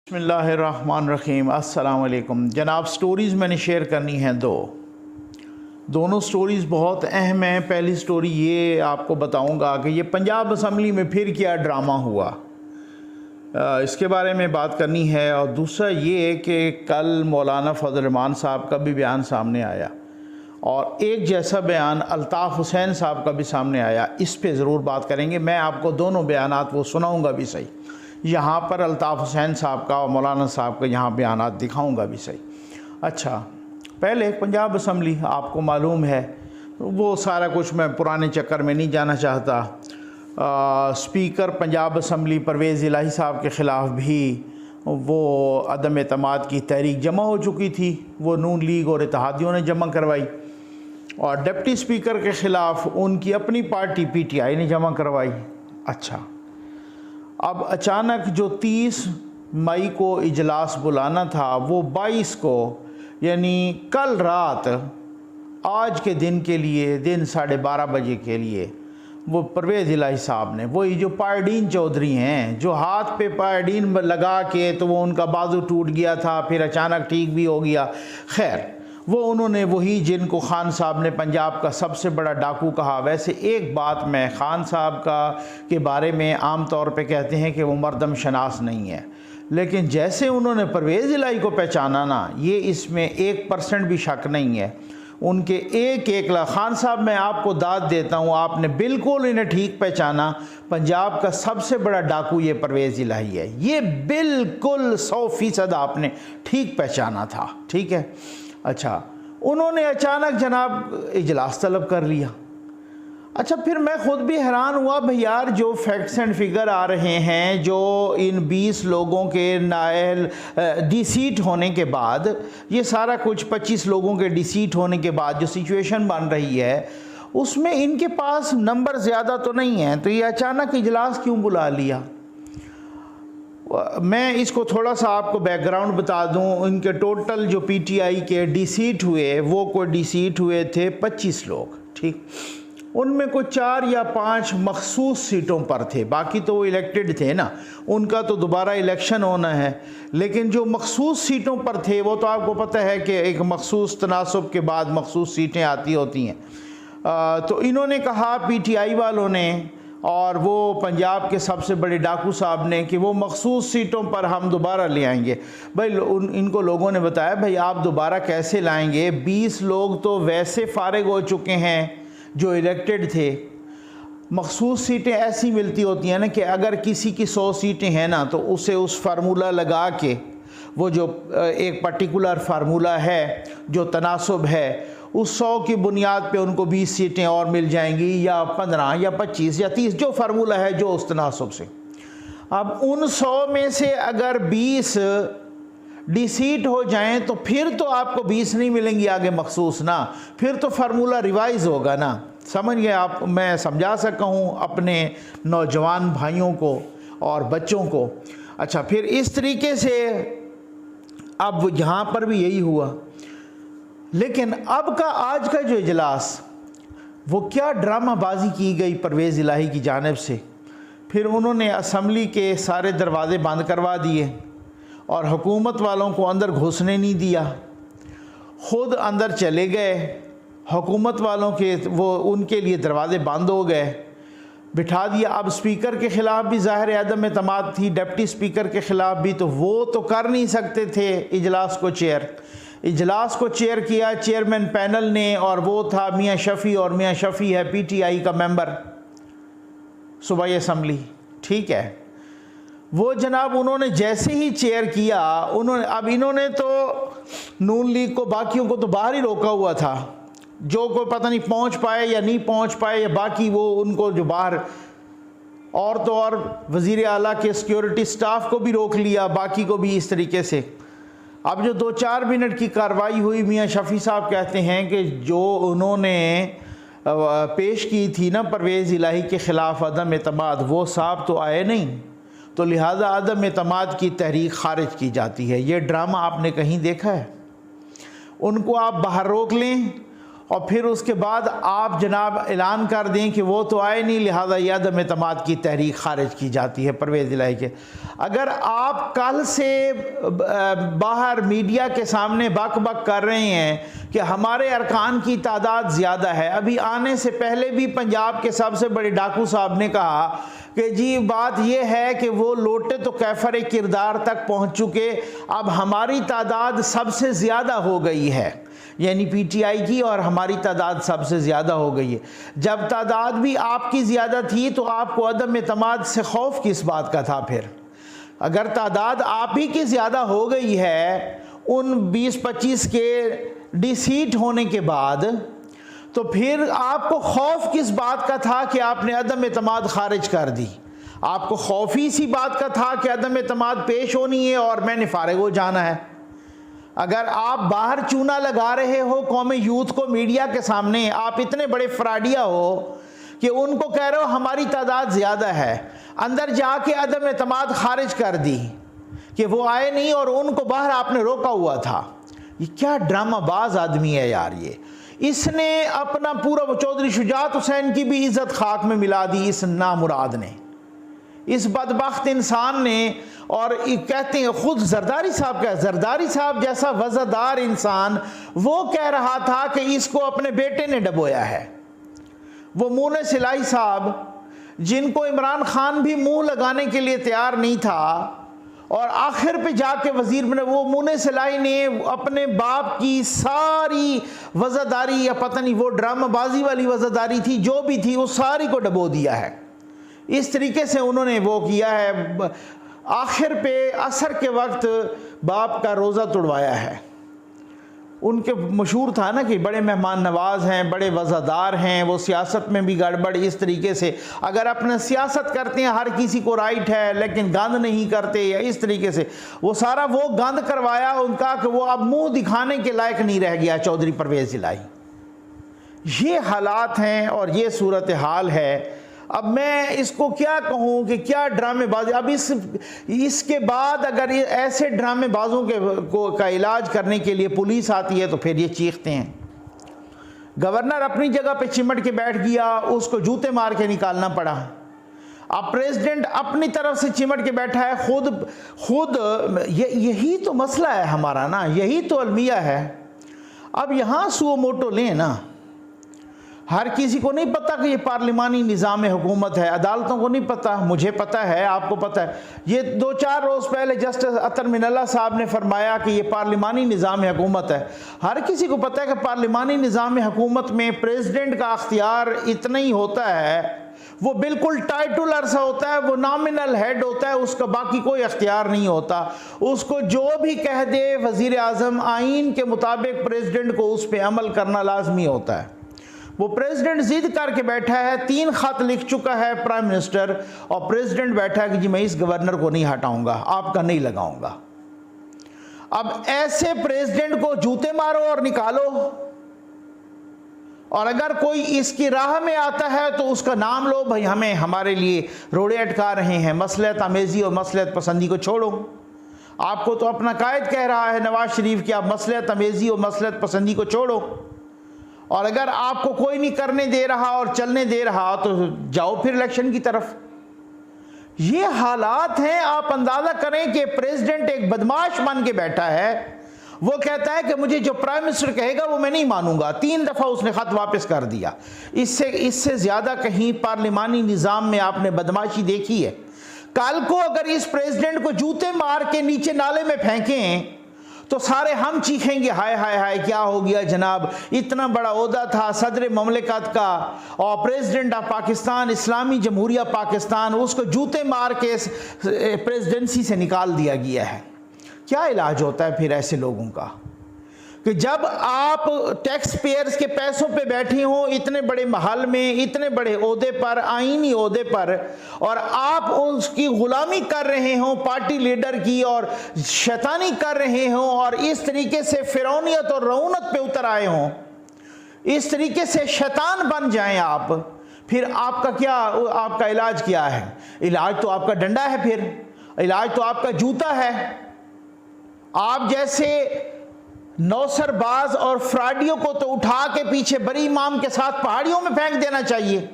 बिस्मिल्लाहिर्रहमानिर्रहीम। अस्सलाम वालेकुम जनाब। स्टोरीज़ मैंने शेयर करनी हैं दोनों स्टोरीज़ बहुत अहम हैं। पहली स्टोरी ये आपको बताऊंगा कि ये पंजाब असम्बली में फिर क्या ड्रामा हुआ, इसके बारे में बात करनी है। और दूसरा ये कि कल मौलाना फजल रहमान साहब का भी बयान सामने आया और एक जैसा बयान अल्ताफ़ हुसैन साहब का भी सामने आया। इस पे ज़रूर बात करेंगे। मैं आपको दोनों बयानात वो सुनाऊंगा भी सही, यहाँ पर अल्ताफ़ हुसैन साहब का और मौलाना साहब का यहाँ बयानात दिखाऊंगा भी सही। अच्छा, पहले पंजाब असम्बली आपको मालूम है, वो सारा कुछ मैं पुराने चक्कर में नहीं जाना चाहता। स्पीकर पंजाब असम्बली परवेज़ इलाही साहब के ख़िलाफ़ भी वो अदम एतमाद की तहरीक जमा हो चुकी थी, वो नून लीग और इत्तेहादियों ने जमा करवाई। और डिप्टी स्पीकर के ख़िलाफ़ उनकी अपनी पार्टी PTI ने जमा करवाई। अच्छा, अब अचानक जो 30 मई को इजलास बुलाना था वो 22 को यानी कल रात आज के दिन के लिए, दिन 12:30 बजे के लिए वो परवेज़ इलाही साहब ने, वही जो पायडीन चौधरी हैं जो हाथ पे पायडीन लगा के तो वो उनका बाजू टूट गया था, फिर अचानक ठीक भी हो गया। खैर, वो उन्होंने वही जिनको खान साहब ने पंजाब का सबसे बड़ा डाकू कहा। वैसे एक बात मैं खान साहब का के बारे में आम तौर पे कहते हैं कि वो मर्दम शनास नहीं है, लेकिन जैसे उन्होंने परवेज़ इलाही को पहचाना ना, ये इसमें 1% भी शक नहीं है। उनके एक खान साहब, मैं आपको दाद देता हूँ, आपने बिल्कुल इन्हें ठीक पहचाना। पंजाब का सबसे बड़ा डाकू ये परवेज़ इलाही है, ये बिल्कुल 100% आपने ठीक पहचाना था। ठीक है। अच्छा, उन्होंने अचानक जनाब इजलास तलब कर लिया। अच्छा, फिर मैं ख़ुद भी हैरान हुआ भाई यार, जो फैक्ट्स एंड फिगर आ रहे हैं, जो इन 20 लोगों के नायल डिसीट होने के बाद, ये सारा कुछ 25 लोगों के डिसीट होने के बाद जो सिचुएशन बन रही है, उसमें इनके पास नंबर ज़्यादा तो नहीं है, तो ये अचानक इजलास क्यों बुला लिया? मैं इसको थोड़ा सा आपको बैकग्राउंड बता दूं। इनके टोटल जो PTI के डिसीट हुए, वो कोई डिसीट हुए थे 25 लोग। ठीक, उनमें कोई 4 या 5 मखसूस सीटों पर थे, बाकी तो वो इलेक्टेड थे ना, उनका तो दोबारा इलेक्शन होना है। लेकिन जो मखसूस सीटों पर थे वो तो आपको पता है कि एक मखसूस तनासुब के बाद मखसूस सीटें आती होती हैं। तो इन्होंने कहा PTI वालों ने और वो पंजाब के सबसे बड़े डाकू साहब ने कि वो मखसूस सीटों पर हम दोबारा ले आएंगे। भाई इनको लोगों ने बताया भाई आप दोबारा कैसे लाएंगे, 20 लोग तो वैसे फारिग हो चुके हैं जो इलेक्टेड थे। मखसूस सीटें ऐसी मिलती होती हैं ना कि अगर किसी की 100 सीटें हैं ना, तो उसे उस फार्मूला लगा के, वो जो एक पर्टिकुलर फार्मूला है जो तनासुब है, उस 100 की बुनियाद पे उनको 20 सीटें और मिल जाएंगी, या 15 या 25 या 30, जो फार्मूला है जो उस तनासुब से। अब उन 100 में से अगर 20 डिसीट हो जाएं तो फिर तो आपको 20 नहीं मिलेंगी आगे मखसूस ना, फिर तो फार्मूला रिवाइज होगा ना। समझ गए आप? मैं समझा सका हूँ अपने नौजवान भाइयों को और बच्चों को। अच्छा, फिर इस तरीके से अब यहाँ पर भी यही हुआ। लेकिन अब का आज का जो इजलास, वो क्या ड्रामाबाजी की गई परवेज़ इलाही की जानिब से। फिर उन्होंने असम्बली के सारे दरवाज़े बंद करवा दिए और हुकूमत वालों को अंदर घुसने नहीं दिया, ख़ुद अंदर चले गए। हुकूमत वालों के वो उनके लिए दरवाज़े बंद हो गए, बिठा दिया। अब स्पीकर के ख़िलाफ़ भी ज़ाहिर अदम एतमाद थी, डिप्टी स्पीकर के ख़िलाफ़ भी, तो वो तो कर नहीं सकते थे इजलास को चेयर। इजलास को चेयर किया चेयरमैन पैनल ने, और वो था मियाँ शफ़ी, और मियाँ शफ़ी है PTI का मेंबर सूबाई असम्बली। ठीक है, वो जनाब उन्होंने जैसे ही चेयर किया, अब इन्होंने तो नून लीग को, बाकियों को तो बाहर ही रोका हुआ था, जो कोई पता नहीं पहुंच पाए या नहीं पहुंच पाए, या बाकी वो उनको जो बाहर, और तो और वज़ीर आला के सिक्योरिटी स्टाफ को भी रोक लिया, बाकी को भी इस तरीके से। अब जो 2-4 मिनट की कार्रवाई हुई, मियाँ शफ़ी साहब कहते हैं कि जो उन्होंने पेश की थी ना परवेज़ इलाही के ख़िलाफ़ अदम एतमाद, वो साहब तो आए नहीं, तो लिहाजा अदम एतमाद की तहरीक ख़ारिज की जाती है। ये ड्रामा आपने कहीं देखा है? उनको आप बाहर रोक लें और फिर उसके बाद आप जनाब ऐलान कर दें कि वो तो आए नहीं, लिहाजा ये अदम एतमाद की तहरीक खारिज की जाती है परवेज़ इलाही के। अगर आप कल से बाहर मीडिया के सामने बक बक कर रहे हैं कि हमारे अरकान की तादाद ज़्यादा है, अभी आने से पहले भी पंजाब के सबसे बड़े डाकू साहब ने कहा कि जी बात यह है कि वो लोटे तो कैफर किरदार तक पहुँच चुके, अब हमारी तादाद सबसे ज़्यादा हो गई है, यानी पीटीआई की, और हमारी तादाद सबसे ज़्यादा हो गई है। जब तादाद भी आपकी ज़्यादा थी तो आपको अदम एतमाद से खौफ किस बात का था? फिर अगर तादाद आप ही की ज़्यादा हो गई है उन 20-25 के डिसीट होने के बाद, तो फिर आपको खौफ किस बात का था कि आपने अदम एतमाद खारिज कर दी? आपको खौफ ही इसी बात का था कि अदम एतमाद पेश होनी है और मैंने फारिग हो जाना है। अगर आप बाहर चूना लगा रहे हो कौमी यूथ को मीडिया के सामने, आप इतने बड़े फ्राडिया हो कि उनको कह रहे हो हमारी तादाद ज़्यादा है, अंदर जाके अदम एतमाद खारिज कर दी कि वो आए नहीं और उनको बाहर आपने रोका हुआ था। ये क्या ड्रामाबाज आदमी है यार ये। इसने अपना पूरा चौधरी शुजात हुसैन की भी इज्जत खाक में मिला दी इस नामुराद ने, इस बदबख्त इंसान ने। और कहते हैं खुद जरदारी साहब का, जरदारी साहब जैसा वज़ादार इंसान वो कह रहा था कि इसको अपने बेटे ने डबोया है। वो मुने सिलाई साहब जिनको इमरान खान भी मुंह लगाने के लिए तैयार नहीं था और आखिर पे जाके वजीर बने, वो मुने सिलाई ने अपने बाप की सारी वज़ादारी, या पता नहीं वो ड्रामाबाजी वाली वज़ादारी थी जो भी थी, उस सारी को डबो दिया है। इस तरीके से उन्होंने वो किया है, आखिर पे असर के वक्त बाप का रोज़ा तोड़वाया है। उनके मशहूर था ना कि बड़े मेहमान नवाज हैं, बड़े वज़ादार हैं, वो सियासत में भी गड़बड़ इस तरीके से, अगर अपने सियासत करते हैं हर किसी को राइट है लेकिन गंद नहीं करते, या इस तरीके से वो सारा वो गंद करवाया उनका कि वो अब मुंह दिखाने के लायक नहीं रह गया चौधरी परवेज़ इलाही। ये हालात हैं और ये सूरत हाल है। अब मैं इसको क्या कहूँ कि क्या ड्रामेबाजी। अब इसके बाद अगर ये ऐसे ड्रामेबाजों का इलाज करने के लिए पुलिस आती है तो फिर ये चीखते हैं। गवर्नर अपनी जगह पे चिमट के बैठ गया, उसको जूते मार के निकालना पड़ा। अब प्रेसिडेंट अपनी तरफ से चिमट के बैठा है खुद यही तो मसला है हमारा ना, यही तो अलमिया है। अब यहाँ सुओ मोटो लें ना, हर किसी को नहीं पता कि ये पार्लिमानी निज़ाम हुकूमत है, अदालतों को नहीं पता, मुझे पता है, आपको पता है। ये 2-4 रोज़ पहले जस्टिस अतर मिनल्ला साहब ने फरमाया कि ये पार्लिमानी निज़ाम हुकूमत है। हर किसी को पता है कि पार्लिमानी निज़ाम हुकूमत में प्रेसिडेंट का अख्तियार इतना ही होता है, वो बिल्कुल टाइटुलर सा होता है, वो नॉमिनल हेड होता है, उसका बाकी कोई अख्तियार नहीं होता। उसको जो भी कह दे वज़ीर आज़म, आइन के मुताबिक प्रेसिडेंट को उस पर अमल करना लाजमी होता है। वो प्रेसिडेंट जिद करके बैठा है, 3 खत लिख चुका है प्राइम मिनिस्टर, और प्रेसिडेंट बैठा है कि जी मैं इस गवर्नर को नहीं हटाऊंगा, आपका नहीं लगाऊंगा। अब ऐसे प्रेसिडेंट को जूते मारो और निकालो, और अगर कोई इसकी राह में आता है तो उसका नाम लो, भाई हमें हमारे लिए रोड़े अटका रहे हैं, मसलहत आमेज़ी और मसलहत पसंदी को छोड़ो। आपको तो अपना कायद कह रहा है नवाज शरीफ कि आप मसलहत आमेज़ी और मसलहत पसंदी को छोड़ो, और अगर आपको कोई नहीं करने दे रहा और चलने दे रहा तो जाओ फिर इलेक्शन की तरफ। ये हालात हैं। आप अंदाज़ा करें कि प्रेसिडेंट एक बदमाश बन के बैठा है, वो कहता है कि मुझे जो प्राइम मिनिस्टर कहेगा वो मैं नहीं मानूंगा। 3 दफ़ा उसने ख़त वापस कर दिया। इससे ज़्यादा कहीं पार्लिमानी निज़ाम में आपने बदमाशी देखी है? कल को अगर इस प्रेसिडेंट को जूते मार के नीचे नाले में फेंकें तो सारे हम चीखेंगे, हाय हाय हाय क्या हो गया जनाब, इतना बड़ा ओहदा था सदर ममलिकत का और प्रेसिडेंट ऑफ पाकिस्तान, इस्लामी जमहूरिया पाकिस्तान, उसको जूते मार के प्रेसिडेंसी से निकाल दिया गया है। क्या इलाज होता है फिर ऐसे लोगों का कि जब आप टैक्स पेयर्स के पैसों पे बैठे हो इतने बड़े महल में, इतने बड़े ओहदे पर, आईनी ओहदे पर, और आप उसकी गुलामी कर रहे हो पार्टी लीडर की, और शैतानी कर रहे हो, और इस तरीके से फिरौनियत और रऊनत पे उतर आए हो, इस तरीके से शैतान बन जाएं आप, फिर आपका क्या, आपका इलाज क्या है? इलाज तो आपका डंडा है, फिर इलाज तो आपका जूता है। आप जैसे नौसरबाज और फ्राडियों को तो उठा के पीछे बरी इमाम के साथ पहाड़ियों में फेंक देना चाहिए।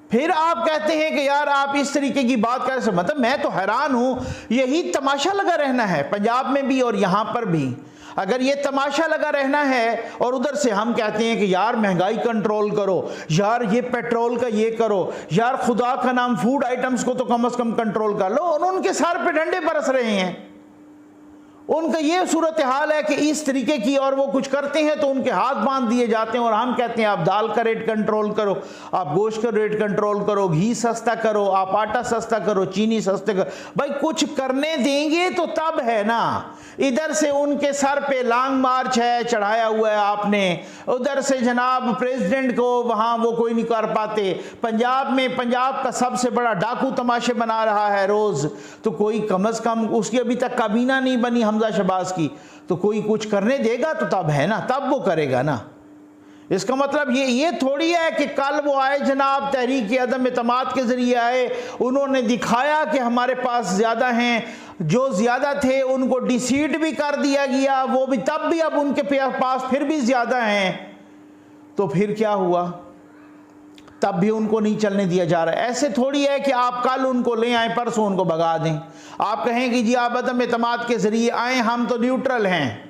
फिर आप कहते हैं कि यार आप इस तरीके की बात कर सकते, मतलब मैं तो हैरान हूं। यही तमाशा लगा रहना है पंजाब में भी और यहां पर भी। अगर ये तमाशा लगा रहना है और उधर से हम कहते हैं कि यार महंगाई कंट्रोल करो, यार ये पेट्रोल का ये करो, यार खुदा का नाम फूड आइटम्स को तो कम से कम कंट्रोल कर लो, और उनके सर पे डंडे बरस रहे हैं। उनका ये सूरत हाल है कि इस तरीके की, और वो कुछ करते हैं तो उनके हाथ बांध दिए जाते हैं। और हम कहते हैं आप दाल का रेट कंट्रोल करो, आप गोश्त का रेट कंट्रोल करो, घी सस्ता करो, आप आटा सस्ता करो, चीनी सस्ते करो। भाई कुछ करने देंगे तो तब है ना। इधर से उनके सर पे लॉन्ग मार्च है, चढ़ाया हुआ है आपने, उधर से जनाब प्रेसिडेंट को वहाँ वो कोई नहीं कर पाते। पंजाब में पंजाब का सबसे बड़ा डाकू तमाशे बना रहा है रोज़, तो कोई कम से कम उसकी अभी तक काबीना नहीं बनी हमजा शहबाज की, तो कोई कुछ करने देगा तो तब है ना, तब वो करेगा ना। इसका मतलब ये थोड़ी है कि कल वो आए जनाब तहरीक अदम एतमाद के ज़रिए आए, उन्होंने दिखाया कि हमारे पास ज़्यादा हैं, जो ज़्यादा थे उनको डिसीट भी कर दिया गया, वो भी तब भी अब उनके पास फिर भी ज़्यादा हैं, तो फिर क्या हुआ, तब भी उनको नहीं चलने दिया जा रहा है। ऐसे थोड़ी है कि आप कल उनको ले आए परसों उनको भगा दें। आप कहें कि जी आप अदम एतमाद के ज़रिए आए, हम तो न्यूट्रल हैं,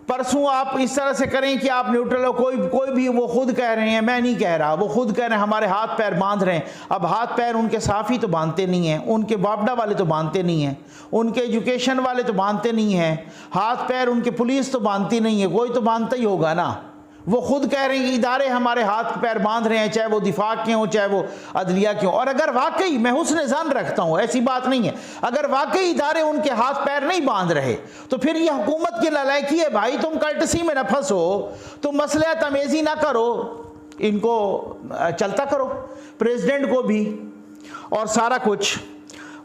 परसों आप इस तरह से करें कि आप न्यूट्रल हो। कोई भी, वो खुद कह रहे हैं, मैं नहीं कह रहा, वो खुद कह रहे हैं हमारे हाथ पैर बांध रहे हैं। अब हाथ पैर उनके साफ़ी तो बांधते नहीं हैं, उनके बापडा वाले तो बांधते नहीं हैं, उनके एजुकेशन वाले तो बांधते नहीं हैं, हाथ पैर उनके पुलिस तो बांधती नहीं है, कोई तो बांधता ही होगा ना। वो खुद कह रहे हैं कि इदारे हमारे हाथ पैर बांध रहे हैं, चाहे वो दिफा के हों चाहे वो अदलिया के हों। और अगर वाकई, मैं हुस्न ज़न रखता हूँ, ऐसी बात नहीं है, अगर वाकई इदारे उनके हाथ पैर नहीं बांध रहे तो फिर ये हुकूमत की ललायकी है भाई, तुम कर्टसी में न फंसो, तुम मसला तमेज़ी ना करो, इनको चलता करो, प्रेसिडेंट को भी और सारा कुछ।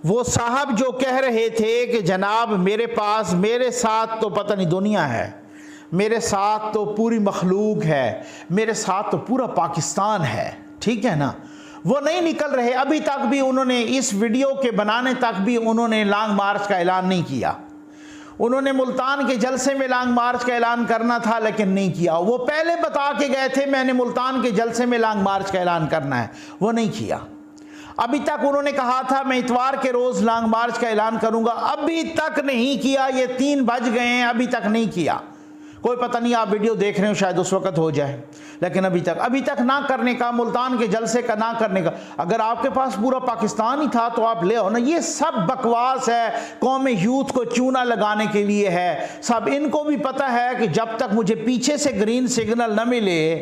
वो साहब जो कह रहे थे कि जनाब मेरे साथ तो पता नहीं दुनिया है, मेरे साथ तो पूरी मखलूक है, मेरे साथ तो पूरा पाकिस्तान है, ठीक है ना, वो नहीं निकल रहे। अभी तक भी उन्होंने इस वीडियो के बनाने तक भी उन्होंने लॉन्ग मार्च का ऐलान नहीं किया। उन्होंने मुल्तान के जलसे में लॉन्ग मार्च का ऐलान करना था लेकिन नहीं किया। वो पहले बता के गए थे मैंने मुल्तान के जलसे में लॉन्ग मार्च का ऐलान करना है, वो नहीं किया। अभी तक उन्होंने कहा था मैं इतवार के रोज़ लॉन्ग मार्च का ऐलान करूंगा, अभी तक नहीं किया। ये 3 बज गए हैं, अभी तक नहीं किया। कोई पता नहीं, आप वीडियो देख रहे हो शायद उस वक्त हो जाए, लेकिन अभी तक ना करने का, मुल्तान के जलसे का ना करने का। अगर आपके पास पूरा पाकिस्तान ही था तो आप ले आओ ना। ये सब बकवास है, कौम यूथ को चूना लगाने के लिए है सब। इनको भी पता है कि जब तक मुझे पीछे से ग्रीन सिग्नल न मिले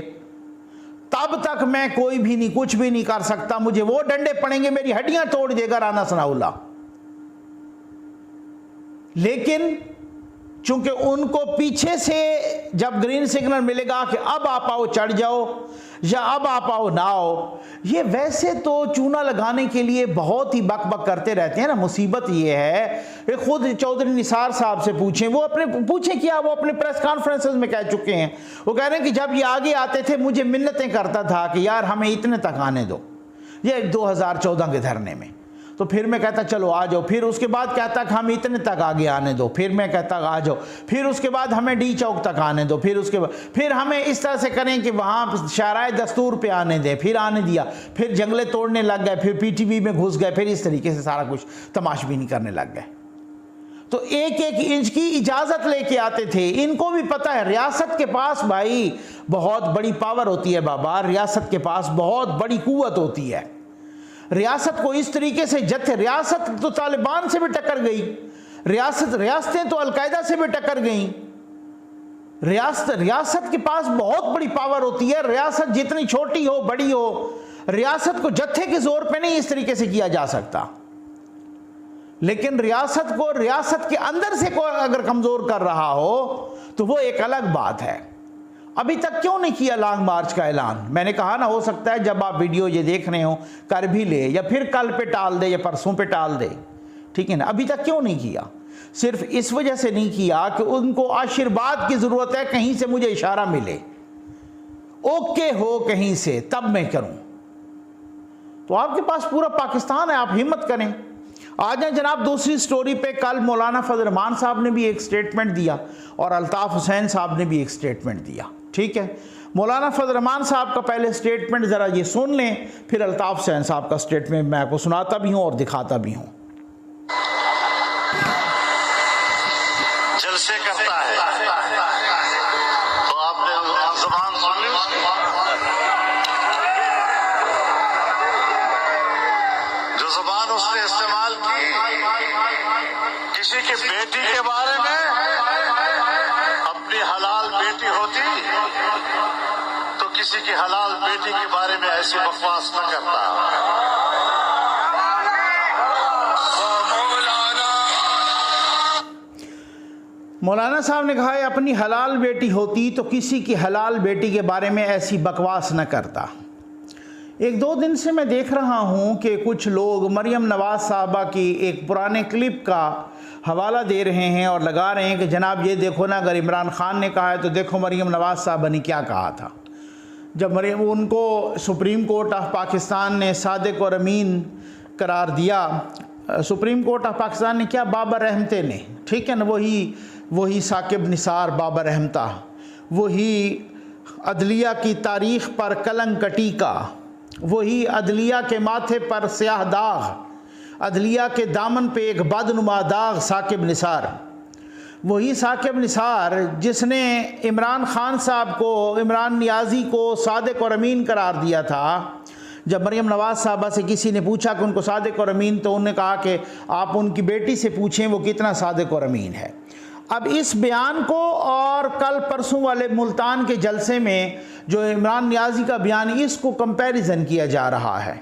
तब तक मैं कोई भी नहीं, कुछ भी नहीं कर सकता। मुझे वो डंडे पड़ेंगे, मेरी हड्डियां तोड़ देगा राना सनाउल्लाह। लेकिन चूंकि उनको पीछे से जब ग्रीन सिग्नल मिलेगा कि अब आप आओ चढ़ जाओ या अब आप आओ ना आओ, ये वैसे तो चूना लगाने के लिए बहुत ही बक करते रहते हैं ना। मुसीबत ये है, खुद चौधरी निसार साहब से पूछें, वो पूछें क्या, वो अपने प्रेस कॉन्फ्रेंसेस में कह चुके हैं। वो कह रहे हैं कि जब ये आगे आते थे मुझे मिन्नतें करता था कि यार हमें इतने तक आने दो, ये 2014 के धरने में। तो फिर मैं कहता चलो आ जाओ, फिर उसके बाद कहता कि हम इतने तक आगे आने दो, फिर मैं कहता आ जाओ, फिर उसके बाद हमें डी चौक तक आने दो, फिर उसके बाद फिर हमें इस तरह से करें कि वहाँ शाराए दस्तूर पे आने दें, फिर आने दिया, फिर जंगले तोड़ने लग गए, फिर पीटीवी में घुस गए, फिर इस तरीके से सारा कुछ तमाशबीनी करने लग गए। तो 1-1 इंच की इजाज़त लेके आते थे। इनको भी पता है रियासत के पास भाई बहुत बड़ी पावर होती है बाबा, रियासत के पास बहुत बड़ी कुव्वत होती है। रियासत को इस तरीके से रियासत तो तालिबान से भी टक्कर गई, रियासतें तो अलकायदा से भी टक्कर गई। रियासत के पास बहुत बड़ी पावर होती है। रियासत जितनी छोटी हो बड़ी हो, रियासत को जत्थे के जोर पे नहीं इस तरीके से किया जा सकता। लेकिन रियासत को रियासत के अंदर से कोई अगर कमजोर कर रहा हो तो वो एक अलग बात है। अभी तक क्यों नहीं किया लॉन्ग मार्च का ऐलान? मैंने कहा ना, हो सकता है जब आप वीडियो ये देख रहे हो कर भी ले, या फिर कल पे टाल दे या परसों पे टाल दे, ठीक है ना। अभी तक क्यों नहीं किया? सिर्फ इस वजह से नहीं किया कि उनको आशीर्वाद की जरूरत है, कहीं से मुझे इशारा मिले, ओके हो कहीं से, तब मैं करूं। तो आपके पास पूरा पाकिस्तान है, आप हिम्मत करें, आ जाए जनाब दूसरी स्टोरी पे। कल मौलाना फजल रहमान साहब ने भी एक स्टेटमेंट दिया और अल्ताफ़ हुसैन साहब ने भी एक स्टेटमेंट दिया। ठीक है, मौलाना फजल रहमान साहब का पहले स्टेटमेंट ज़रा ये सुन लें, फिर अल्ताफ़ हुसैन साहब का स्टेटमेंट मैं आपको सुनाता भी हूँ और दिखाता भी हूँ। जलसे करता है तो आपने ज़बान सुनी, जो ज़बान उसने इस्तेमाल की किसी की बेटी के बारे में, अपनी हलाल बेटी होती तो किसी की हलाल बेटी के बारे में ऐसी बकवास न करता। मौलाना साहब ने कहा है अपनी हलाल बेटी होती तो किसी की हलाल बेटी के बारे में ऐसी बकवास न करता। एक दो दिन से मैं देख रहा हूँ कि कुछ लोग मरियम नवाज़ साहबा की एक पुराने क्लिप का हवाला दे रहे हैं और लगा रहे हैं कि जनाब ये देखो ना, अगर इमरान खान ने कहा है तो देखो मरियम नवाज़ साहबा ने क्या कहा था। जब मरियम उनको सुप्रीम कोर्ट ऑफ पाकिस्तान ने सादिक और अमीन करार दिया, सुप्रीम कोर्ट ऑफ पाकिस्तान ने क्या, बाबर रहमते ने, ठीक है ना, वही साकिब निसार बाबर रहमता, वही अदलिया की तारीख़ पर कलंक कटी का, वही अदलिया के माथे पर स्याह दाग, अदलिया के दामन पे एक बदनुमा दाग साकिब निसार, वही साकिब निसार जिसने इमरान खान साहब को, इमरान नियाज़ी को सादिक और अमीन करार दिया था। जब मरियम नवाज़ साहबा से किसी ने पूछा कि उनको सादिक और अमीन, तो उन्होंने कहा कि आप उनकी बेटी से पूछें वो कितना सादिक और अमीन है। अब इस बयान को और कल परसों वाले मुल्तान के जलसे में जो इमरान नियाज़ी का बयान, इसको कंपैरिजन किया जा रहा है।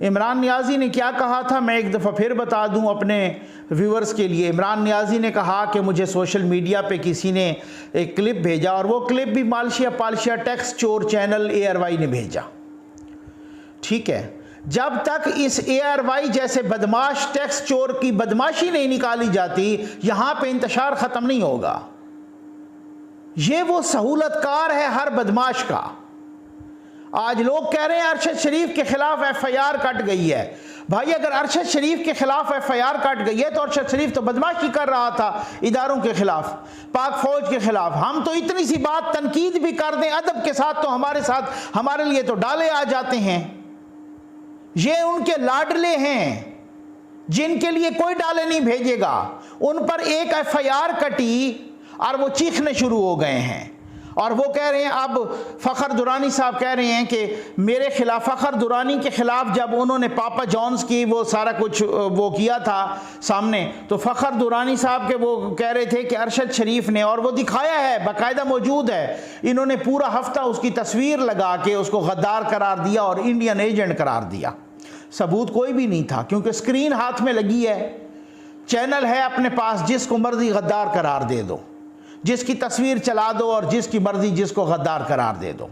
इमरान नियाज़ी ने क्या कहा था, मैं एक दफ़ा फिर बता दूं अपने व्यूअर्स के लिए। इमरान नियाज़ी ने कहा कि मुझे सोशल मीडिया पे किसी ने एक क्लिप भेजा और वो क्लिप भी मालशिया पालशिया टैक्स चोर चैनल ARY ने भेजा। ठीक है, जब तक इस ARY जैसे बदमाश टैक्स चोर की बदमाशी नहीं निकाली जाती, यहां पे इंतशार ख़त्म नहीं होगा। ये वो सहूलतकार है हर बदमाश का। आज लोग कह रहे हैं अरशद शरीफ के खिलाफ FIR कट गई है। भाई अगर अरशद शरीफ के खिलाफ FIR कट गई है तो अरशद शरीफ तो बदमाशी कर रहा था इदारों के खिलाफ, पाक फौज के खिलाफ। हम तो इतनी सी बात तनकीद भी कर दें अदब के साथ तो हमारे लिए तो डाले आ जाते हैं। ये उनके लाडले हैं जिनके लिए कोई डाले नहीं भेजेगा, उन पर एक FIR कटी और वो चीखने शुरू हो गए हैं। और वो कह रहे हैं, अब फ़खर दुरानी साहब कह रहे हैं कि मेरे खिलाफ, फ़खर दुरानी के ख़िलाफ़ जब उन्होंने पापा जॉन्स की वो सारा कुछ वो किया था सामने, तो फ़खर दुरानी साहब के वो कह रहे थे कि अरशद शरीफ ने, और वो दिखाया है बाकायदा मौजूद है, इन्होंने पूरा हफ्ता उसकी तस्वीर लगा के उसको गद्दार करार दिया और इंडियन एजेंट करार दिया। सबूत कोई भी नहीं था क्योंकि स्क्रीन हाथ में लगी है, चैनल है अपने पास, जिसको मर्जी गद्दार करार दे दो, जिसकी तस्वीर चला दो और जिसकी मर्जी जिसको गद्दार करार दे दो।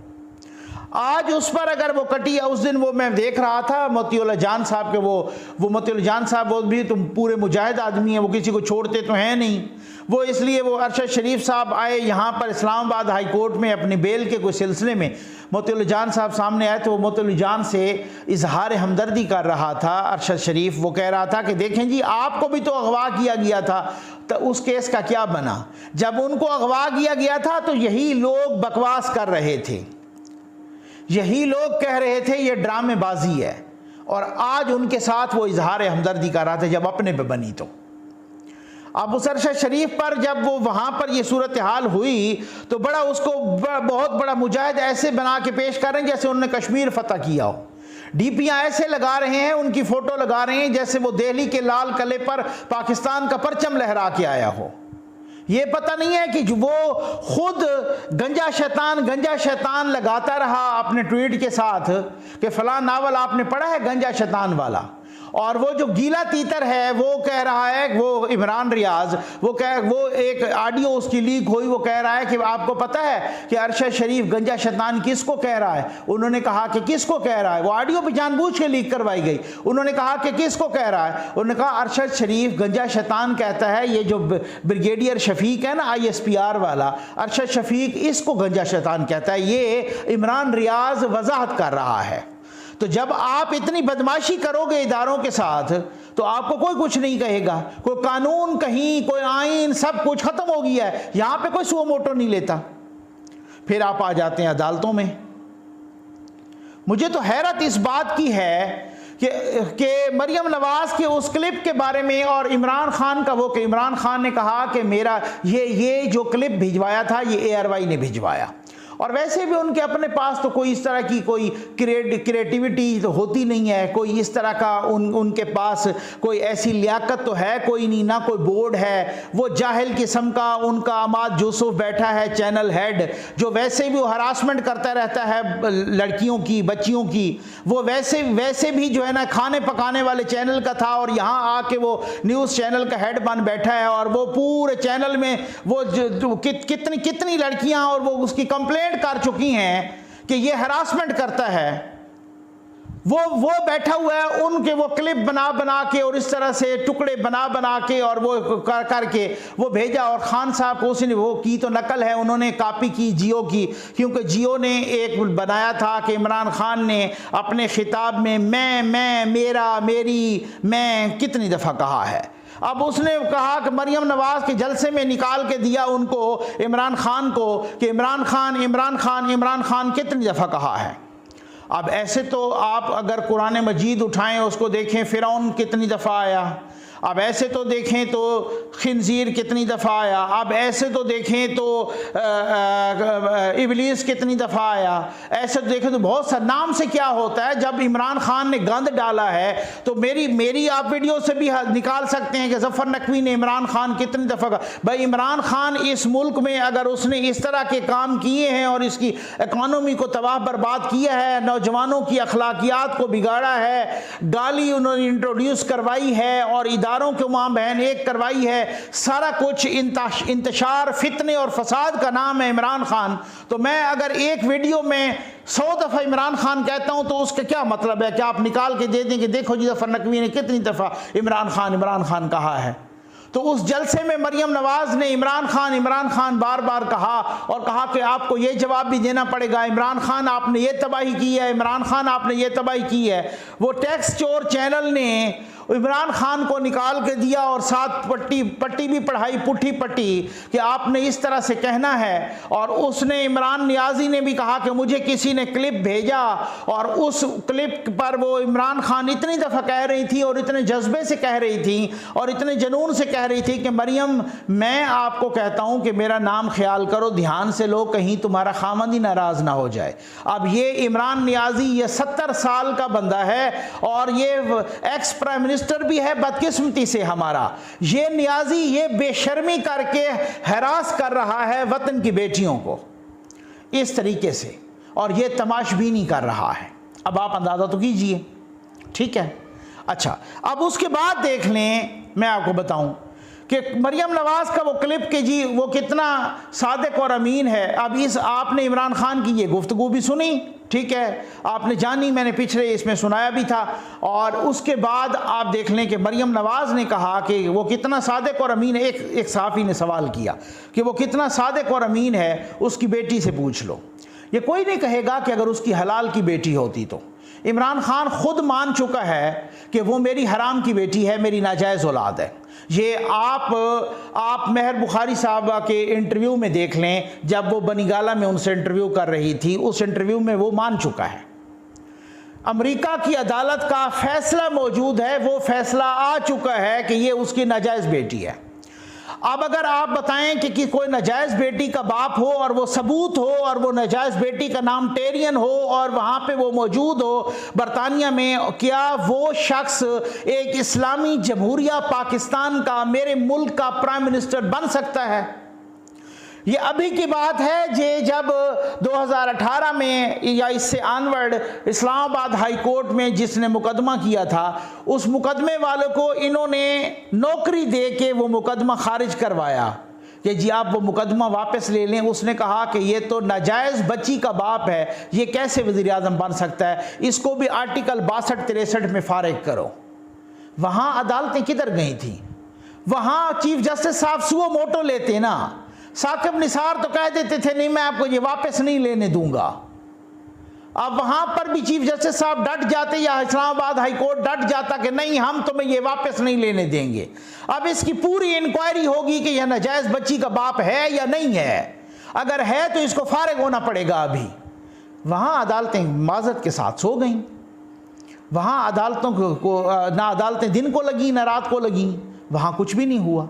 आज उस पर अगर वो कटी, उस दिन वो मैं देख रहा था मोतीउल्लाह जान साहब के, वो मोतीउल्लाह जान साहब वो भी तुम पूरे मुजाहिद आदमी हैं, वो किसी को छोड़ते तो हैं नहीं। वो इसलिए वो अरशद शरीफ साहब आए यहाँ पर इस्लामाबाद हाई कोर्ट में अपनी बेल के कोई सिलसिले में, मोतीउल्लाह जान साहब सामने आए तो वो मोतीउल्लाह जान से इजहार हमदर्दी कर रहा था अरशद शरीफ। वो कह रहा था कि देखें जी आपको भी तो अगवा किया गया था, तो उस केस का क्या बना। जब उनको अगवा किया गया था तो यही लोग बकवास कर रहे थे, यही लोग कह रहे थे ये ड्रामेबाजी है, और आज उनके साथ वो इजहार हमदर्दी कर रहा था जब अपने पे बनी। तो अब उस अरशद शरीफ पर जब वो वहाँ पर ये सूरत हाल हुई तो बड़ा उसको बहुत बड़ा मुजाहिद ऐसे बना के पेश कर रहे हैं जैसे उन्होंने कश्मीर फतह किया हो। डीपियाँ ऐसे लगा रहे हैं, उनकी फ़ोटो लगा रहे हैं जैसे वो दिल्ली के लाल किले पर पाकिस्तान का परचम लहरा के आया हो। ये पता नहीं है कि वो खुद गंजा शैतान लगाता रहा अपने ट्वीट के साथ कि फ़लाँ नावल आपने पढ़ा है गंजा शैतान वाला, और वो जो गीला तीतर है वो कह रहा है, वो इमरान रियाज वो एक ऑडियो उसकी लीक हुई, वो कह रहा है कि आपको पता है कि अरशद शरीफ गंजा शैतान किसको कह रहा है। उन्होंने कहा कि किसको कह रहा है, वो ऑडियो भी जानबूझ के लीक करवाई गई। उन्होंने कहा कि किसको कह रहा है, उन्होंने कहा अरशद शरीफ गंजा शैतान कहता है, ये जो ब्रिगेडियर शफीक है ना ISPR वाला, अरशद शफीक इसको गंजा शैतान कहता है। ये इमरान रियाज वजाहत कर रहा है। तो जब आप इतनी बदमाशी करोगे इदारों के साथ तो आपको कोई कुछ नहीं कहेगा, कोई कानून कहीं, कोई आइन, सब कुछ खत्म हो गया है, यहां पे कोई सुओ मोटो नहीं लेता। फिर आप आ जाते हैं अदालतों में। मुझे तो हैरत इस बात की है कि मरियम नवाज के उस क्लिप के बारे में और इमरान खान का वो कि इमरान खान ने कहा कि मेरा ये जो क्लिप भिजवाया था ये ARY ने भिजवाया, और वैसे भी उनके अपने पास तो कोई इस तरह की कोई क्रिएटिविटी तो होती नहीं है, कोई इस तरह का उनके पास कोई ऐसी लियाकत तो है कोई नहीं, ना कोई बोर्ड है। वो जाहिल किस्म का उनका अमाद यूसुफ बैठा है चैनल हेड, जो वैसे भी वो हरासमेंट करता रहता है लड़कियों की, बच्चियों की। वो वैसे भी जो है ना खाने पकाने वाले चैनल का था और यहाँ आके वो न्यूज़ चैनल का हेड बन बैठा है, और वो पूरे चैनल में वो कितनी लड़कियाँ और वो उसकी कंप्लेंट कर चुकी हैं कि ये हरासमेंट करता है। वो बैठा हुआ है, उनके वो क्लिप बना के और इस तरह से टुकड़े बना के और वो करके वो भेजा, और खान साहब को उसने वो की तो नकल है, उन्होंने कॉपी की जियो की, क्योंकि जियो ने एक बनाया था कि इमरान खान ने अपने खिताब में मैं, मेरा, मेरी, मैं कितनी दफ़ा कहा है। अब उसने कहा कि मरियम नवाज के जलसे में निकाल के दिया उनको, इमरान खान को, कि इमरान खान कितनी दफ़ा कहा है। अब ऐसे तो आप अगर कुरान मजीद उठाएं उसको देखें, फ़िरौन कितनी दफ़ा आया, अब ऐसे तो देखें तो खिंजीर कितनी दफ़ा आया, अब ऐसे तो देखें तो इबलीस कितनी दफ़ा आया, ऐसे तो देखें तो बहुत सा। नाम से क्या होता है, जब इमरान खान ने गंद डाला है तो मेरी आप वीडियो से भी निकाल सकते हैं कि ज़फ़र नकवी ने इमरान खान कितनी दफ़ा कहा। भाई इमरान खान इस मुल्क में अगर उसने इस तरह के काम किए हैं और इसकी इकॉनमी को तबाह बर्बाद किया है, नौजवानों की अखलाकियात को बिगाड़ा है, गाली उन्होंने इंट्रोड्यूस करवाई है और इदारों के मां बहन एक करवाई है, सारा कुछ इंतशार, फितने और फसाद का नाम है इमरान खान। तो मैं अगर एक वीडियो में 100 दफ़ा इमरान खान कहता हूं तो उसका क्या मतलब है कि आप निकाल के दे दें कि देखो जी ज़फ़र नकवी ने कितनी दफ़ा इमरान खान कहा है। तो उस जलसे में मरियम नवाज ने इमरान खान बार बार कहा, और कहा कि आपको ये जवाब भी देना पड़ेगा, इमरान खान आपने ये तबाही की है, इमरान खान आपने ये तबाही की है। वो टैक्स चोर चैनल ने इमरान खान को निकाल के दिया और साथ पट्टी भी पढ़ाई, पुट्ठी पट्टी, कि आपने इस तरह से कहना है। और उसने इमरान नियाजी ने भी कहा कि मुझे किसी ने क्लिप भेजा, और उस क्लिप पर वो इमरान खान इतनी दफ़ा कह रही थी और इतने जज्बे से कह रही थी और इतने जुनून से कह रही थी कि मरियम मैं आपको कहता हूं कि मेरा नाम ख्याल करो ध्यान से लो, कहीं तुम्हारा खामद ही नाराज़ ना हो जाए। अब ये इमरान नियाजी ये 70 साल का बंदा है और ये एक्स प्राइम मिनिस्टर भी है बदकिस्मती से हमारा। ये नियाजी ये बेशर्मी करके हरास कर रहा है वतन की बेटियों को इस तरीके से, और ये तमाशबीनी कर रहा है। अब आप अंदाज़ा तो कीजिए, ठीक है। अच्छा, अब उसके बाद देख लें, मैं आपको बताऊं कि मरियम नवाज का वो क्लिप के जी वो कितना सादिक और अमीन है। अब आपने इमरान खान की ये गुफ्तगू भी सुनी, ठीक है, आपने जानी, मैंने पिछले इसमें सुनाया भी था। और उसके बाद आप देख लें कि मरियम नवाज ने कहा कि वो कितना सादिक और अमीन है। एक सहाफ़ी ने सवाल किया कि वो कितना सादिक और अमीन है, उसकी बेटी से पूछ लो। ये कोई नहीं कहेगा कि अगर उसकी हलाल की बेटी होती तो। इमरान खान खुद मान चुका है कि वो मेरी हराम की बेटी है, मेरी नाजायज़ औलाद है। ये आप मेहर बुखारी साहबा के इंटरव्यू में देख लें, जब वो बनीगाला में उनसे इंटरव्यू कर रही थी, उस इंटरव्यू में वो मान चुका है। अमेरिका की अदालत का फैसला मौजूद है, वो फैसला आ चुका है कि ये उसकी नाजायज़ बेटी है। अब अगर आप बताएं कि कोई नाजायज़ बेटी का बाप हो और वो सबूत हो और वो नाजायज़ बेटी का नाम टेरियन हो और वहाँ पे वो मौजूद हो बरतानिया में, क्या वो शख्स एक इस्लामी जमहूरिया पाकिस्तान का, मेरे मुल्क का प्राइम मिनिस्टर बन सकता है? ये अभी की बात है जे जब 2018 में या इससे आनवर्ड इस्लामाबाद हाई कोर्ट में जिसने मुकदमा किया था, उस मुकदमे वालों को इन्होंने नौकरी दे के वो मुकदमा खारिज करवाया कि जी आप वो मुकदमा वापस ले लें। उसने कहा कि ये तो नाजायज़ बच्ची का बाप है, ये कैसे वज़ीर आज़म बन सकता है, इसको भी आर्टिकल 62-63 में फारिग करो। वहाँ अदालतें किधर गई थी? वहाँ चीफ जस्टिस साहब सुओ मोटो लेते ना। साकिब निसार तो कह देते थे नहीं मैं आपको ये वापस नहीं लेने दूंगा। अब वहां पर भी चीफ जस्टिस साहब डट जाते या इस्लामाबाद हाई कोर्ट डट जाता कि नहीं हम तुम्हें ये वापस नहीं लेने देंगे। अब इसकी पूरी इंक्वायरी होगी कि यह नाजायज बच्ची का बाप है या नहीं है। अगर है तो इसको फारिग होना पड़ेगा। अभी वहां अदालतें माजरत के साथ सो गईं। वहां अदालतों को ना अदालतें दिन को लगी ना रात को लगी, वहां कुछ भी नहीं हुआ।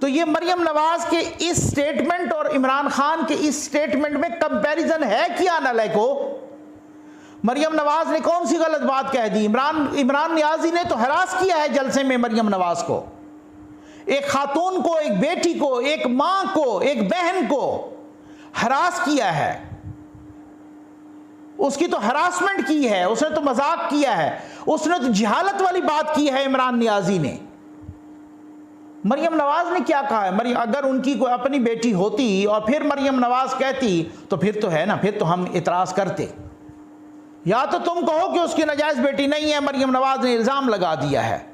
तो ये मरियम नवाज के इस स्टेटमेंट और इमरान खान के इस स्टेटमेंट में कंपैरिजन है क्या नालायको? मरियम नवाज ने कौन सी गलत बात कह दी? इमरान नियाजी ने तो हरास किया है जलसे में मरियम नवाज को, एक खातून को, एक बेटी को, एक मां को, एक बहन को हरास किया है। उसकी तो हरासमेंट की है, उसने तो मजाक किया है, उसने तो जिहालत वाली बात की है इमरान नियाजी ने। मरियम नवाज ने क्या कहा है? अगर उनकी कोई अपनी बेटी होती और फिर मरियम नवाज कहती तो फिर तो है ना, फिर तो हम इतराज़ करते। या तो तुम कहो कि उसकी नाजायज़ बेटी नहीं है, मरियम नवाज ने इल्ज़ाम लगा दिया है।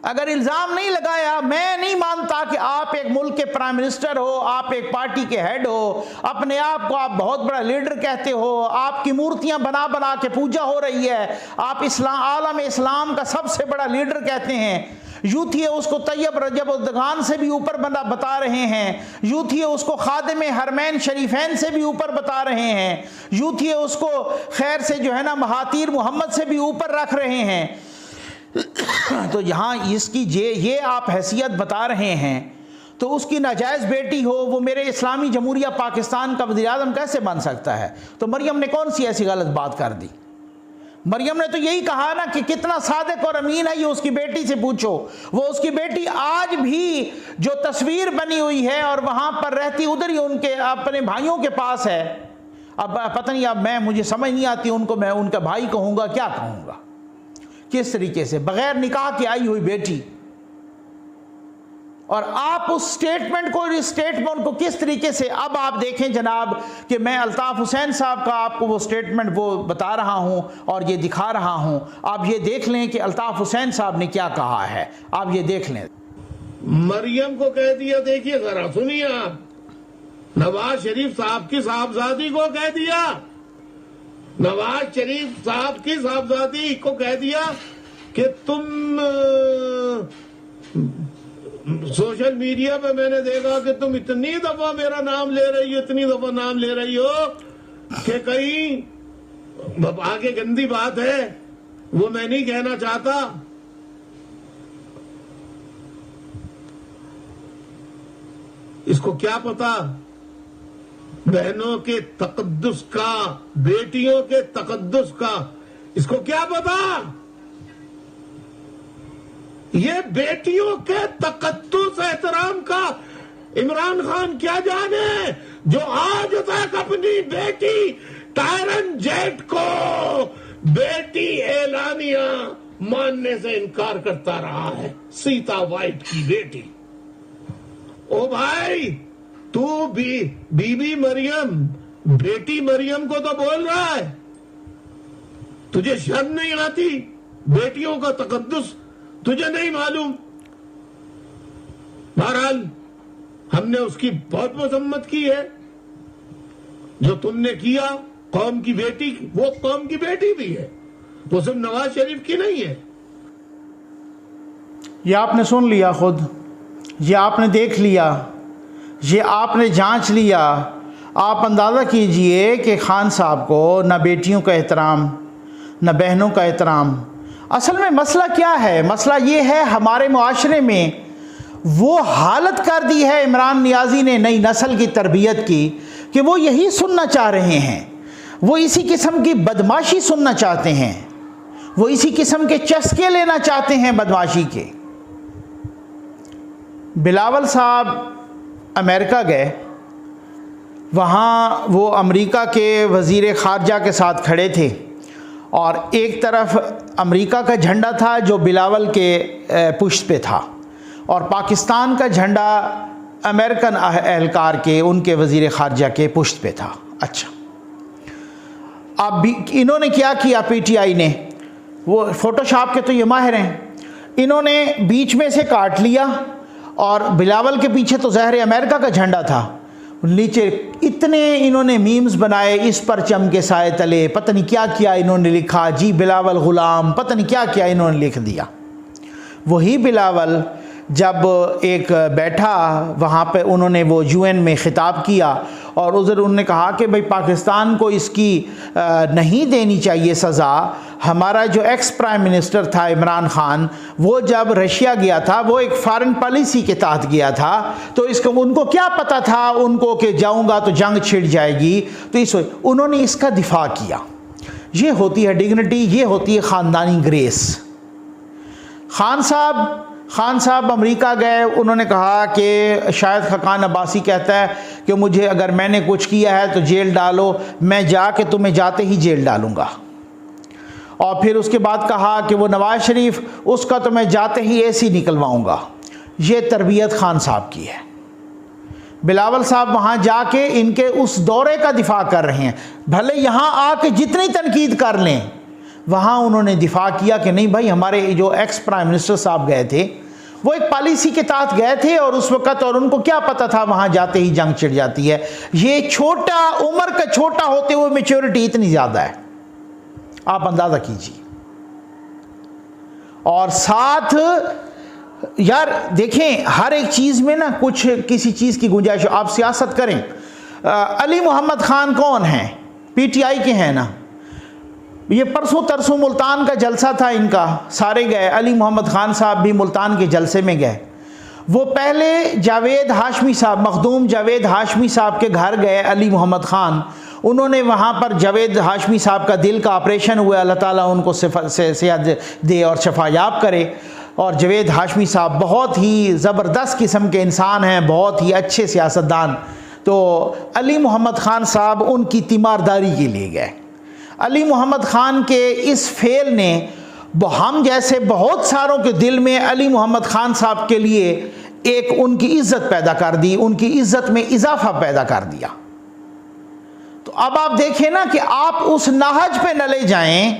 अगर इल्ज़ाम नहीं लगाया, मैं नहीं मानता कि आप एक मुल्क के प्राइम मिनिस्टर हो, आप एक पार्टी के हेड हो, अपने आप को आप बहुत बड़ा लीडर कहते हो, आपकी मूर्तियां बना बना के पूजा हो रही है, आप आलम इस्लाम का सबसे बड़ा लीडर कहते हैं, यूथी उसको तैयब रजब उद्दगान से भी ऊपर बता रहे हैं, यूथी उसको खादिम हरमैन शरीफैन से भी ऊपर बता रहे हैं, यूथी उसको खैर से जो है ना महातीर मोहम्मद से भी ऊपर रख रहे हैं। तो यहाँ इसकी ये आप हैसियत बता रहे हैं, तो उसकी नाजायज़ बेटी हो वो मेरे इस्लामी जमहूरिया पाकिस्तान का वज़ीर आज़म कैसे बन सकता है? तो मरियम ने कौन सी ऐसी गलत बात कर दी? मरियम ने तो यही कहा ना कि कितना सादिक और अमीन है, ये उसकी बेटी से पूछो। वो उसकी बेटी आज भी जो तस्वीर बनी हुई है और वहाँ पर रहती उधर ही उनके अपने भाइयों के पास है। अब पता नहीं, अब मुझे समझ नहीं आती उनको मैं उनका भाई कहूँगा क्या कहूँगा, किस तरीके से बगैर निकाह की आई हुई बेटी। और आप उस स्टेटमेंट को किस तरीके से, अब आप देखें जनाब कि मैं अल्ताफ़ हुसैन साहब का आपको वो स्टेटमेंट वो बता रहा हूं और ये दिखा रहा हूं। आप ये देख लें कि अल्ताफ़ हुसैन साहब ने क्या कहा है, आप ये देख लें। मरियम को कह दिया, देखिए जरा सुनिए आप, नवाज शरीफ साहब की साहबजादी को कह दिया, नवाज शरीफ साहब की साहबजादी को कह दिया कि तुम सोशल मीडिया पे मैंने देखा कि तुम इतनी दफा मेरा नाम ले रही हो, इतनी दफा नाम ले रही हो कि कहीं आगे गंदी बात है वो मैं नहीं कहना चाहता। इसको क्या पता बहनों के तकद्दुस का, बेटियों के तकद्दुस का, इसको क्या पता? ये बेटियों के तकद्दुस एहतराम का इमरान खान क्या जाने, जो आज तक अपनी बेटी टायरन जेट को बेटी एलानिया मानने से इनकार करता रहा है। सीता वाइट की बेटी। ओ भाई, तू बीबी मरियम, बेटी मरियम को तो बोल रहा है, तुझे शर्म नहीं आती? बेटियों का तकद्दुस तुझे नहीं मालूम? बहरहाल हमने उसकी बहुत मजम्मत की है जो तुमने किया। कौम की बेटी, वो कौम की बेटी भी है, वो सिर्फ नवाज शरीफ की नहीं है। ये आपने सुन लिया खुद, ये आपने देख लिया, ये आपने जांच लिया। आप अंदाज़ा कीजिए कि खान साहब को न बेटियों का एहतराम न बहनों का एहतराम। असल में मसला क्या है? मसला ये है हमारे मुआशरे में वो हालत कर दी है इमरान नियाज़ी ने नई नस्ल की तरबियत की कि वो यही सुनना चाह रहे हैं, वो इसी किस्म की बदमाशी सुनना चाहते हैं, वो इसी किस्म के चस्के लेना चाहते हैं बदमाशी के। बिलावल साहब अमेरिका गए, वहाँ वो अमेरिका के वज़ीर ख़ारजा के साथ खड़े थे और एक तरफ अमेरिका का झंडा था जो बिलावल के पुश्त पे था और पाकिस्तान का झंडा अमेरिकन एहलकार के, उनके वज़ीर ख़ारजा के पुश्त पे था। अच्छा, अब इन्होंने क्या किया? पीटीआई ने, वो फ़ोटोशॉप के तो ये माहिर हैं, इन्होंने बीच में से काट लिया और बिलावल के पीछे तो ज़ाहिर अमेरिका का झंडा था, नीचे इतने इन्होंने मीम्स बनाए, इस परचम के साए तले पता नहीं क्या क्या इन्होंने लिखा, जी बिलावल ग़ुलाम, पता नहीं क्या क्या इन्होंने लिख दिया। वही बिलावल जब एक बैठा वहाँ पे, उन्होंने वो यूएन में ख़िताब किया और उधर उन्होंने कहा कि भाई पाकिस्तान को इसकी नहीं देनी चाहिए सज़ा। हमारा जो एक्स प्राइम मिनिस्टर था इमरान ख़ान, वो जब रशिया गया था वो एक फॉरेन पॉलिसी के तहत गया था, तो इसको उनको क्या पता था उनको कि जाऊंगा तो जंग छिड़ जाएगी, तो इस उन्होंने इसका दिफा किया। ये होती है डिग्निटी, ये होती है ख़ानदानी ग्रेस। खान साहब अमेरिका गए, उन्होंने कहा कि शायद खकान अब्बासी कहता है कि मुझे अगर मैंने कुछ किया है तो जेल डालो, मैं जाके तुम्हें जाते ही जेल डालूंगा। और फिर उसके बाद कहा कि वो नवाज शरीफ, उसका तो मैं जाते ही एसी निकलवाऊंगा। ये तरबियत खान साहब की है। बिलावल साहब वहाँ जाके इनके उस दौरे का दिफा कर रहे हैं, भले यहाँ आके जितनी तनकीद कर लें, वहाँ उन्होंने दिफा किया कि नहीं भाई, हमारे जो एक्स प्राइम मिनिस्टर साहब गए थे वो एक पॉलिसी के तहत गए थे और उस वक़्त, और उनको क्या पता था वहाँ जाते ही जंग छिड़ जाती है। ये छोटा उम्र का छोटा होते हुए मैच्योरिटी इतनी ज़्यादा है, आप अंदाज़ा कीजिए। और साथ यार देखें, हर एक चीज़ में ना कुछ किसी चीज़ की गुंजाइश। आप सियासत करें, अली मोहम्मद ख़ान कौन हैं? पीटीआई के हैं ना। ये परसों तरसों मुल्तान का जलसा था इनका, सारे गए, अली मोहम्मद ख़ान साहब भी मुल्तान के जलसे में गए। वो पहले जावेद हाशमी साहब, मखदूम जावेद हाशमी साहब के घर गए अली मोहम्मद ख़ान। उन्होंने वहाँ पर जावेद हाशमी साहब का दिल का ऑपरेशन हुआ, अल्लाह ताला उनको सेहत दे और शफायाब करे। और जावेद हाशमी साहब बहुत ही ज़बरदस्त किस्म के इंसान हैं, बहुत ही अच्छे सियासतदान। तो अली मोहम्मद ख़ान साहब उनकी तीमारदारी के लिए गए। अली मोहम्मद ख़ान के इस फेल ने हम जैसे बहुत सारों के दिल में अली मोहम्मद ख़ान साहब के लिए एक उनकी इज़्ज़त पैदा कर दी, उनकी इज़्ज़त में इजाफा पैदा कर दिया। तो अब आप देखें ना कि आप उस नाहज पे न ले जाएं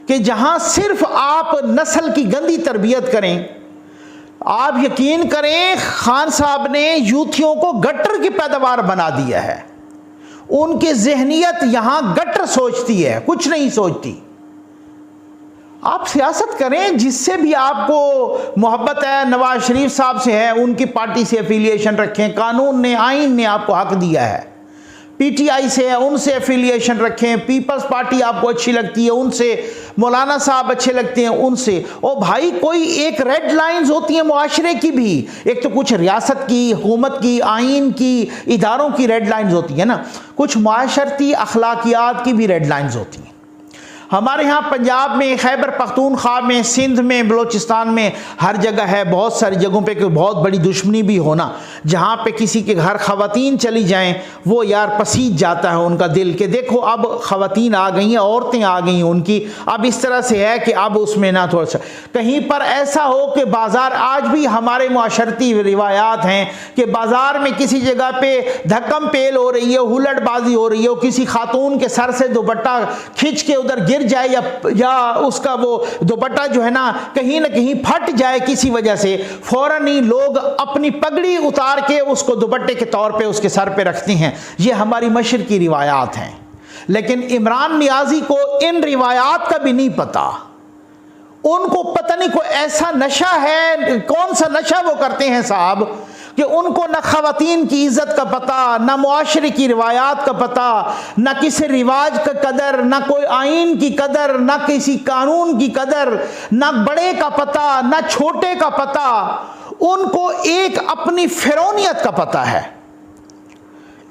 कि जहां सिर्फ आप नस्ल की गंदी तरबियत करें। आप यकीन करें, खान साहब ने यूथियों को गटर की पैदावार बना दिया है। उनकी जहनियत यहां गटर सोचती है, कुछ नहीं सोचती। आप सियासत करें, जिससे भी आपको मोहब्बत है, नवाज शरीफ साहब से है, उनकी पार्टी से एफिलिएशन रखें। कानून ने, आइन ने आपको हक दिया है। पीटीआई से है, उनसे एफिलिएशन रखें। पीपल्स पार्टी आपको अच्छी लगती है, उनसे। मौलाना साहब अच्छे लगते हैं, उनसे। ओ भाई, कोई एक रेड लाइंस होती हैं मुआशरे की भी। एक तो कुछ रियासत की, हुकूमत की, आइन की, इदारों की रेड लाइंस होती है ना, कुछ माशरती अखलाकियात की भी रेड लाइंस होती हैं। हमारे यहाँ पंजाब में, खैबर पख्तूनख्वा में, सिंध में, बलोचिस्तान में, हर जगह है। बहुत सारी जगहों पे कोई बहुत बड़ी दुश्मनी भी होना, जहाँ पे किसी के घर ख़वातीन चली जाएं, वो यार पसीज जाता है उनका दिल के देखो अब ख़वातीन आ गई हैं, औरतें आ गई हैं उनकी। अब इस तरह से है कि अब उसमें ना थोड़ा सा कहीं पर ऐसा हो कि बाज़ार, आज भी हमारे मुआशरती रिवायात हैं कि बाज़ार में किसी जगह पे धक्कम पेल हो रही है, हुलड़बाजी हो रही है, किसी खातून के सर से दुपट्टा खींच के उधर गिर जाए या उसका वो दुपट्टा जो है ना कहीं फट जाए किसी वजह से, फौरन ही लोग अपनी पगड़ी उतार के उसको दुपट्टे के तौर पे उसके सर पे रखते हैं। ये हमारी मशर की रिवायात हैं। लेकिन इमरान नियाजी को इन रिवायात का भी नहीं पता। उनको पता नहीं कोई ऐसा नशा है, कौन सा नशा वो करते हैं साहब, कि उनको न ख़वातीन की इज़्ज़त का पता, न मुआशरे की रिवायात का पता, न किसी रिवाज का कदर, न कोई आइन की कदर, न किसी कानून की कदर, न बड़े का पता, न छोटे का पता। उनको एक अपनी फिरौनियत का पता है,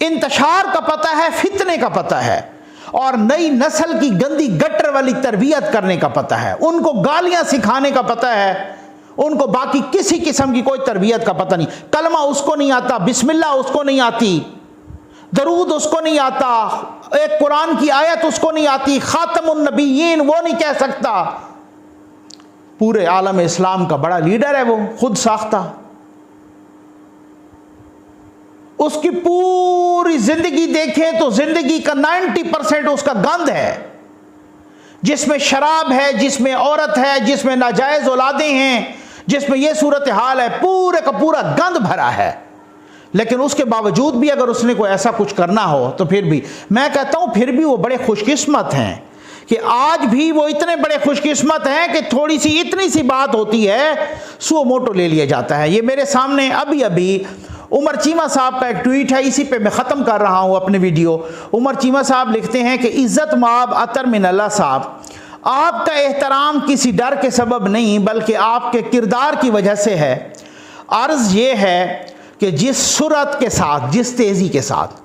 इंतशार का पता है, फितने का पता है, और नई नस्ल की गंदी गटर वाली तरबियत करने का पता है। उनको गालियां सिखाने का पता है। उनको बाकी किसी किस्म की कोई तरबियत का पता नहीं। कलमा उसको नहीं आता, बिस्मिल्लाह उसको नहीं आती, दरूद उसको नहीं आता, एक कुरान की आयत उसको नहीं आती, खातमुन नबीयीन वो नहीं कह सकता। पूरे आलम इस्लाम का बड़ा लीडर है वो, खुद साख्ता। उसकी पूरी जिंदगी देखें तो जिंदगी का 90% उसका गंद है, जिसमें शराब है, जिसमें औरत है, जिसमें नाजायज औलादें हैं, जिसमें यह सूरत हाल है, पूरे का पूरा गंद भरा है। लेकिन उसके बावजूद भी अगर उसने कोई ऐसा कुछ करना हो तो फिर भी मैं कहता हूँ फिर भी वो बड़े खुशकिस्मत हैं कि आज भी वो इतने बड़े खुशकिस्मत हैं कि थोड़ी सी इतनी सी बात होती है सुओ मोटो ले लिया जाता है। ये मेरे सामने अभी अभी उमर चीमा साहब का एक ट्वीट है, इसी पे मैं ख़त्म कर रहा हूँ अपने वीडियो। उमर चीमा साहब लिखते हैं कि इज़्ज़त माब अतर मिनल्ला साहब, आपका एहतराम किसी डर के सबब नहीं बल्कि आपके किरदार की वजह से है। अर्ज़ ये है कि जिस सुरत के साथ, जिस तेज़ी के साथ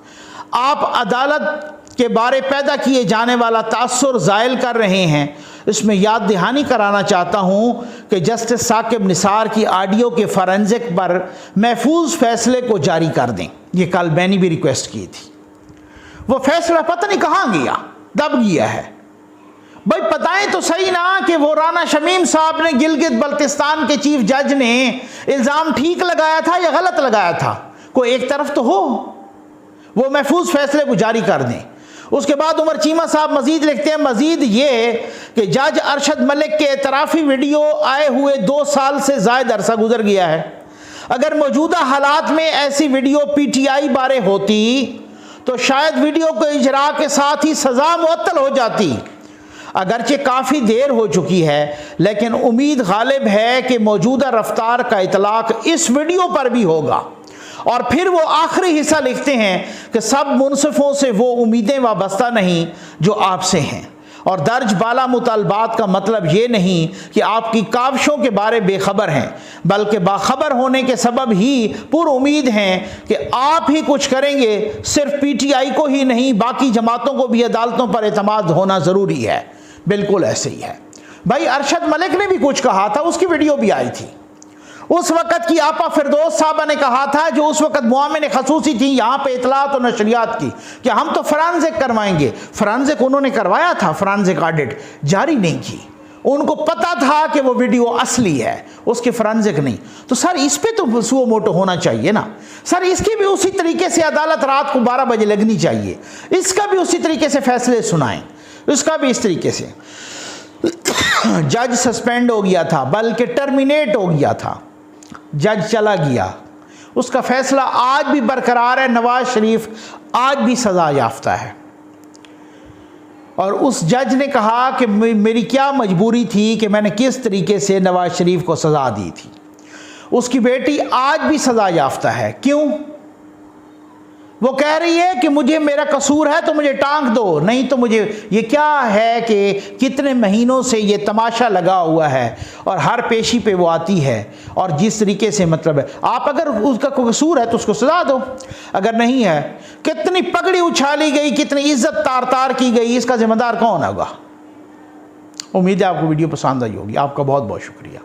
आप अदालत के बारे पैदा किए जाने वाला तासुर ज़ायल कर रहे हैं, इसमें याद दहानी कराना चाहता हूँ कि जस्टिस साकिब निसार की ऑडियो के फॉरेंसिक पर महफूज फैसले को जारी कर दें। ये कल मैंने भी रिक्वेस्ट की थी। वो फैसला पता नहीं कहाँ गया, दब गया है। भाई बताएं तो सही ना कि वो राना शमीम साहब ने गिलगित बल्तिस्तान के चीफ जज ने इल्ज़ाम ठीक लगाया था या गलत लगाया था, कोई एक तरफ तो हो। वो महफूज फैसले को जारी कर दें। उसके बाद उमर चीमा साहब मजीद लिखते हैं, मजीद ये कि जज अरशद मलिक के एतराफ़ी वीडियो आए हुए 2 साल से ज़ायद अरसा गुजर गया है। अगर मौजूदा हालात में ऐसी वीडियो PTI बारे होती तो शायद वीडियो को इजरा के साथ ही सज़ा मुअत्तल हो जाती। अगरचे काफ़ी देर हो चुकी है लेकिन उम्मीद गालिब है कि मौजूदा रफ्तार का इतलाक इस वीडियो पर भी होगा। और फिर वो आखिरी हिस्सा लिखते हैं कि सब मुनसिफों से वो उम्मीदें वाबस्ता नहीं जो आपसे हैं, और दर्ज बाला मुतालबात का मतलब ये नहीं कि आपकी काविशों के बारे बेखबर हैं, बल्कि बाखबर होने के सबब ही पुरुम्मीद हैं कि आप ही कुछ करेंगे। सिर्फ PTI को ही नहीं बाकी जमातों को भी अदालतों पर एतमाद होना ज़रूरी है। बिल्कुल ऐसे ही है भाई। अरशद मलिक ने भी कुछ कहा था, उसकी वीडियो भी आई थी। उस वक़्त की आपा फिरदौस साहबा ने कहा था, जो उस वक़्त मुआमिन खसूसी थी यहाँ पे इतलात और नशरियात की, कि हम तो फॉरेंसिक करवाएंगे। फॉरेंसिक उन्होंने करवाया था, फॉरेंसिक ऑडिट जारी नहीं की। उनको पता था कि वो वीडियो असली है, उसके फॉरेंसिक नहीं। तो सर इस पे तो सुओ मोटो होना चाहिए ना सर। इसकी भी उसी तरीके से अदालत रात को 12 बजे लगनी चाहिए, इसका भी उसी तरीके से फैसले सुनाएं, इसका भी इस तरीके से। जज सस्पेंड हो गया था, बल्कि टर्मिनेट हो गया था, जज चला गया, उसका फैसला आज भी बरकरार है। नवाज शरीफ आज भी सज़ा याफ्ता है। और उस जज ने कहा कि मेरी क्या मजबूरी थी कि मैंने किस तरीके से नवाज शरीफ को सज़ा दी थी। उसकी बेटी आज भी सज़ा याफ्ता है। क्यों? वो कह रही है कि मुझे मेरा कसूर है तो मुझे टांग दो, नहीं तो मुझे। ये क्या है कि कितने महीनों से ये तमाशा लगा हुआ है और हर पेशी पे वो आती है, और जिस तरीके से मतलब है, आप अगर उसका कोई कसूर है तो उसको सजा दो, अगर नहीं है। कितनी पगड़ी उछाली गई, कितनी इज्जत तार तार की गई, इसका जिम्मेदार कौन होगा? उम्मीद है आपको वीडियो पसंद आई होगी। आपका बहुत बहुत शुक्रिया।